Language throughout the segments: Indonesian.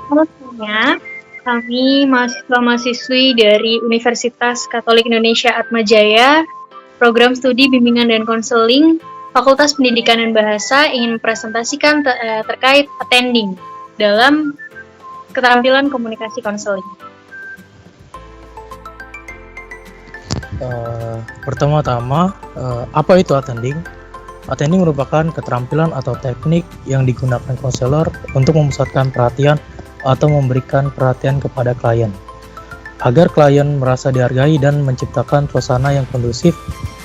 Halo semuanya, kami mahasiswa-mahasiswi dari Universitas Katolik Indonesia Atmajaya, Program Studi Bimbingan dan Konseling, Fakultas Pendidikan dan Bahasa ingin mempresentasikan terkait attending dalam keterampilan komunikasi konseling. Pertama-tama, apa itu attending? Attending merupakan keterampilan atau teknik yang digunakan konselor untuk memusatkan perhatian atau memberikan perhatian kepada klien, agar klien merasa dihargai dan menciptakan suasana yang kondusif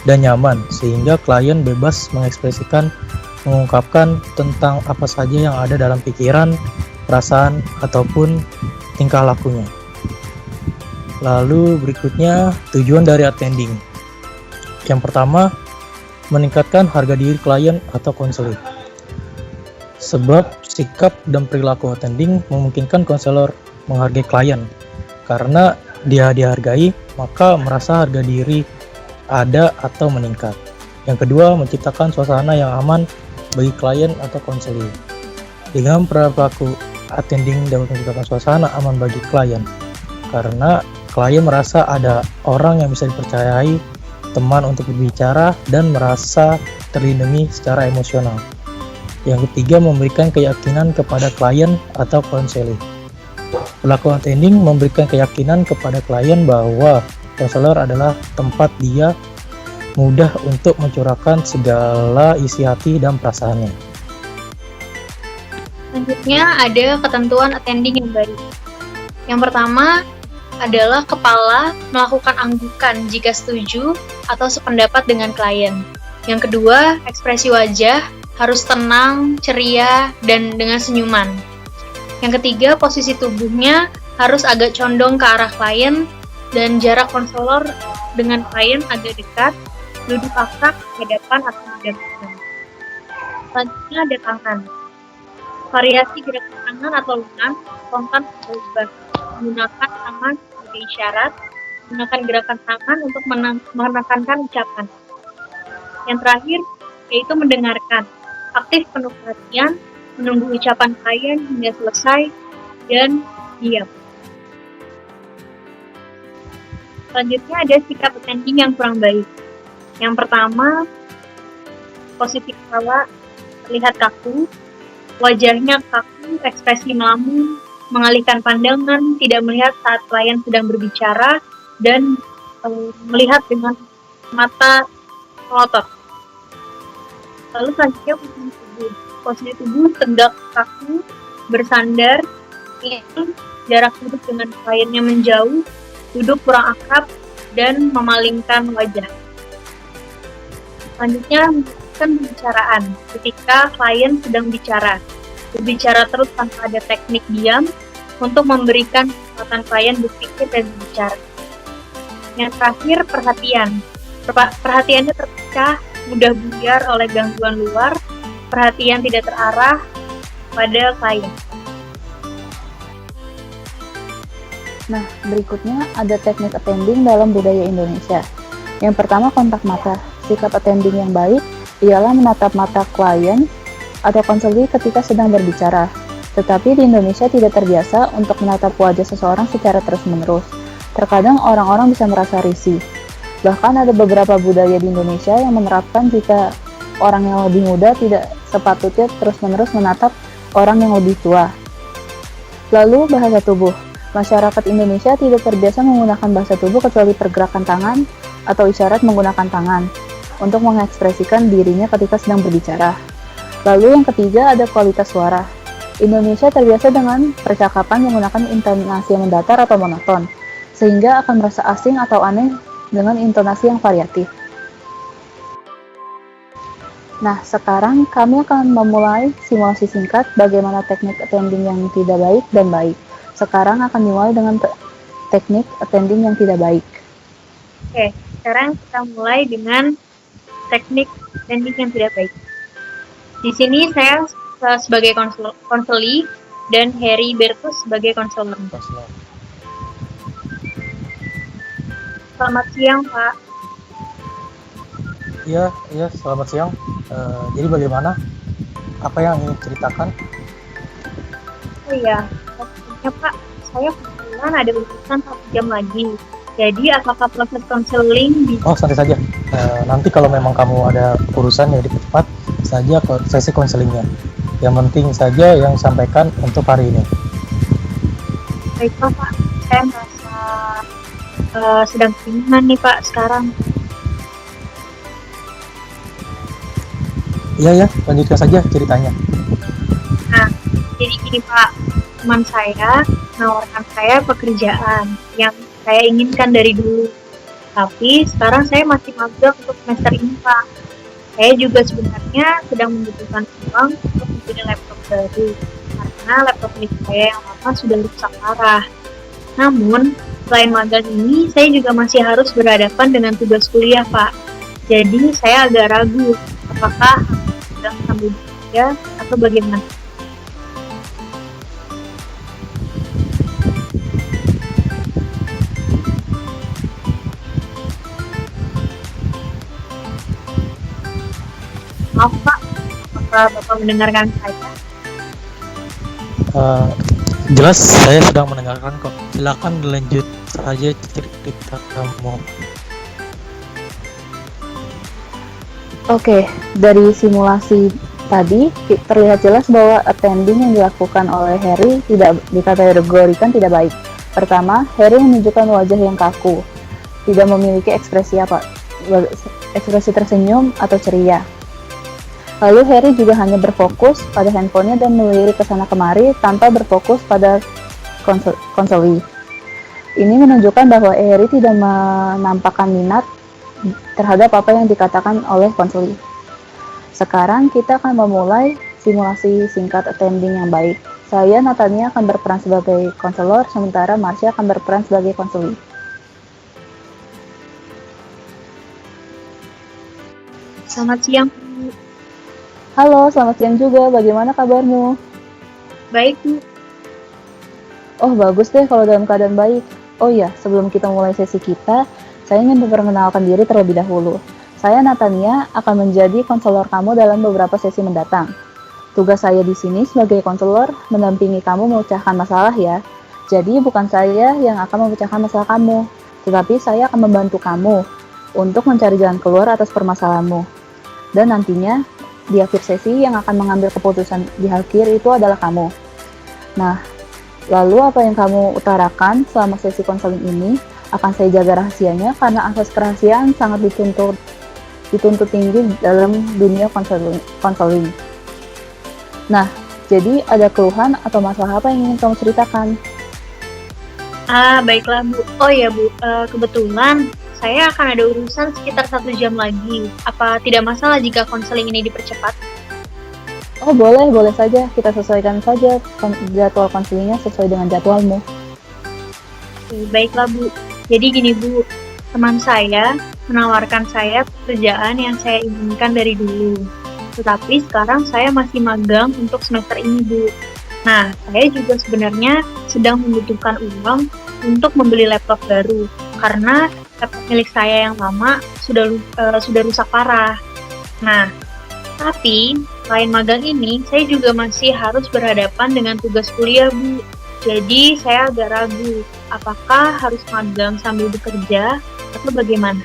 dan nyaman, sehingga klien bebas mengekspresikan, mengungkapkan tentang apa saja yang ada dalam pikiran, perasaan, ataupun tingkah lakunya. Lalu berikutnya, tujuan dari attending. Yang pertama, meningkatkan harga diri klien atau konseling. Sebab sikap dan perilaku attending memungkinkan konselor menghargai klien. Karena dia dihargai, maka merasa harga diri ada atau meningkat. Yang kedua, menciptakan suasana yang aman bagi klien atau konseling. Dengan perilaku attending dapat menciptakan suasana aman bagi klien. Karena klien merasa ada orang yang bisa dipercayai, teman untuk berbicara, dan merasa terlindungi secara emosional. Yang ketiga, memberikan keyakinan kepada klien atau konseling. Perilaku attending memberikan keyakinan kepada klien bahwa konselor adalah tempat dia mudah untuk mencurahkan segala isi hati dan perasaannya. Selanjutnya ada ketentuan attending yang baik. Yang pertama adalah kepala melakukan anggukan jika setuju atau sependapat dengan klien. Yang kedua, ekspresi wajah harus tenang, ceria, dan dengan senyuman. Yang ketiga, posisi tubuhnya harus agak condong ke arah klien dan jarak konselor dengan klien agak dekat, duduk akrab, hadapan atau menghadapkan. Selanjutnya ada tangan. Variasi gerakan tangan atau lengan spontan berubah. Menggunakan tangan sebagai isyarat, menggunakan gerakan tangan untuk menekankan ucapan. Yang terakhir, yaitu mendengarkan. Aktif penuh perhatian, menunggu ucapan klien hingga selesai, dan diam. Selanjutnya ada sikap attending yang kurang baik. Yang pertama, posisi kepala terlihat kaku, wajahnya kaku, ekspresi melamun, mengalihkan pandangan, tidak melihat saat klien sedang berbicara, dan melihat dengan mata melotot. Lalu selanjutnya posisi tubuh. Posisi tubuh tegak kaku, bersandar, jarak duduk dengan kliennya menjauh, duduk kurang akrab, dan memalingkan wajah. Selanjutnya, pembicaraan ketika klien sedang bicara. Berbicara terus tanpa ada teknik diam untuk memberikan kesempatan klien berpikir dan berbicara. Yang terakhir, perhatian. Perhatiannya terpecah, mudah buyar oleh gangguan luar, perhatian tidak terarah pada klien. Nah, berikutnya ada teknik attending dalam budaya Indonesia. Yang pertama, kontak mata. Sikap attending yang baik ialah menatap mata klien atau konseling ketika sedang berbicara. Tetapi di Indonesia tidak terbiasa untuk menatap wajah seseorang secara terus-menerus. Terkadang orang-orang bisa merasa risih. Bahkan ada beberapa budaya di Indonesia yang menerapkan jika orang yang lebih muda tidak sepatutnya terus-menerus menatap orang yang lebih tua. Lalu bahasa tubuh. Masyarakat Indonesia tidak terbiasa menggunakan bahasa tubuh kecuali pergerakan tangan atau isyarat menggunakan tangan untuk mengekspresikan dirinya ketika sedang berbicara. Lalu yang ketiga ada kualitas suara. Indonesia terbiasa dengan percakapan menggunakan intonasi yang mendatar atau monoton, sehingga akan merasa asing atau aneh dengan intonasi yang variatif. Nah, sekarang kami akan memulai simulasi singkat bagaimana teknik attending yang tidak baik dan baik. Sekarang akan dimulai dengan teknik attending yang tidak baik. Oke, sekarang kita mulai dengan teknik attending yang tidak baik. Di sini saya sebagai konseli dan Harry Bertus sebagai konselor. Selamat siang, Pak. Iya, selamat siang. Jadi bagaimana? Apa yang ingin ceritakan? Oh iya, Ya Pak, saya kebetulan ada urusan 1 jam lagi. Jadi apakah proses konseling di Oh, santai saja. Nanti kalau memang kamu ada urusan yang cepat saja ke sesi konselingnya. Yang penting saja yang sampaikan untuk hari ini. Baiklah Pak, saya merasa sedang kebingungan nih Pak sekarang. Iya ya, lanjutkan saja ceritanya. Nah, jadi gini Pak, teman saya menawarkan saya pekerjaan yang saya inginkan dari dulu. Tapi sekarang saya masih magang untuk semester ini Pak. Saya juga sebenarnya sedang membutuhkan uang untuk membeli laptop baru karena laptop milik saya yang lama sudah rusak parah. Namun, selain magang ini, saya juga masih harus berhadapan dengan tugas kuliah, Pak. Jadi, saya agak ragu apakah harus sedang sambil bekerja atau bagaimana. Maaf, Pak, apakah Bapak mendengarkan saya? Jelas saya sedang mendengarkan kok. Silakan lanjut saja cerita kamu. Oke, dari simulasi tadi terlihat jelas bahwa attending yang dilakukan oleh Harry tidak dikategorikan tidak baik. Pertama, Harry menunjukkan wajah yang kaku, tidak memiliki ekspresi tersenyum atau ceria. Lalu Harry juga hanya berfokus pada handphonenya dan melirik ke sana kemari tanpa berfokus pada konsoli. Ini menunjukkan bahwa Harry tidak menampakkan minat terhadap apa yang dikatakan oleh konsoli. Sekarang kita akan memulai simulasi singkat attending yang baik. Saya, Natania, akan berperan sebagai konselor, sementara Marsha akan berperan sebagai konseli. Selamat siang, Halo, selamat siang juga. Bagaimana kabarmu? baik Bu. Oh, bagus deh kalau dalam keadaan baik. Oh iya, sebelum kita mulai sesi kita, saya ingin memperkenalkan diri terlebih dahulu. Saya Natania akan menjadi konselor kamu dalam beberapa sesi mendatang. Tugas saya di sini sebagai konselor mendampingi kamu memecahkan masalah ya. Jadi bukan saya yang akan memecahkan masalah kamu, tetapi saya akan membantu kamu untuk mencari jalan keluar atas permasalahanmu. Dan nantinya di akhir sesi yang akan mengambil keputusan di akhir itu adalah kamu. Nah, lalu apa yang kamu utarakan selama sesi konseling ini akan saya jaga rahasianya karena asas kerahasiaan sangat dituntut tinggi dalam dunia konseling. Nah, jadi ada keluhan atau masalah apa yang ingin kamu ceritakan? Baiklah Bu. Oh ya Bu, kebetulan saya akan ada urusan sekitar 1 jam lagi. Apa tidak masalah jika konseling ini dipercepat? Oh boleh saja. Kita sesuaikan saja jadwal konselingnya sesuai dengan jadwalmu. Baiklah Bu. Jadi gini Bu, teman saya menawarkan saya pekerjaan yang saya inginkan dari dulu. Tetapi sekarang saya masih magang untuk semester ini Bu. Nah, saya juga sebenarnya sedang membutuhkan uang untuk membeli laptop baru karena laptop milik saya yang lama sudah rusak parah. Nah, tapi selain magang ini, saya juga masih harus berhadapan dengan tugas kuliah, Bu. Jadi, saya agak ragu, apakah harus magang sambil bekerja atau bagaimana?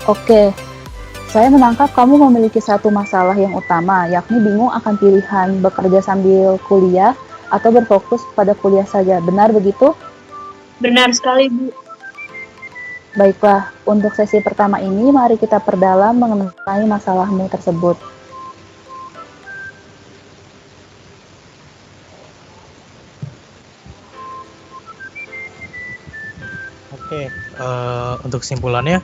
Oke, saya menangkap kamu memiliki satu masalah yang utama, yakni bingung akan pilihan bekerja sambil kuliah atau berfokus pada kuliah saja. Benar begitu? Benar sekali, Bu. Baiklah, untuk sesi pertama ini mari kita perdalam mengenai masalahmu tersebut. Oke, untuk kesimpulannya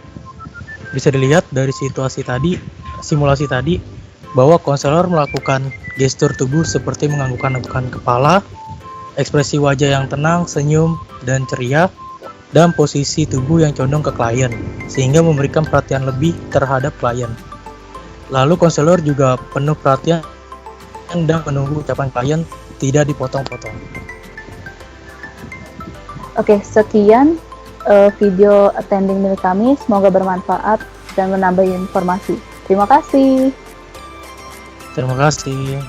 bisa dilihat dari simulasi tadi bahwa konselor melakukan gestur tubuh seperti mengangguk-anggukkan kepala, ekspresi wajah yang tenang, senyum, dan ceria, dan posisi tubuh yang condong ke klien, sehingga memberikan perhatian lebih terhadap klien. Lalu konselor juga penuh perhatian dan menunggu ucapan klien tidak dipotong-potong. Oke, sekian video attending milik kami. Semoga bermanfaat dan menambah informasi. Terima kasih. Terima kasih.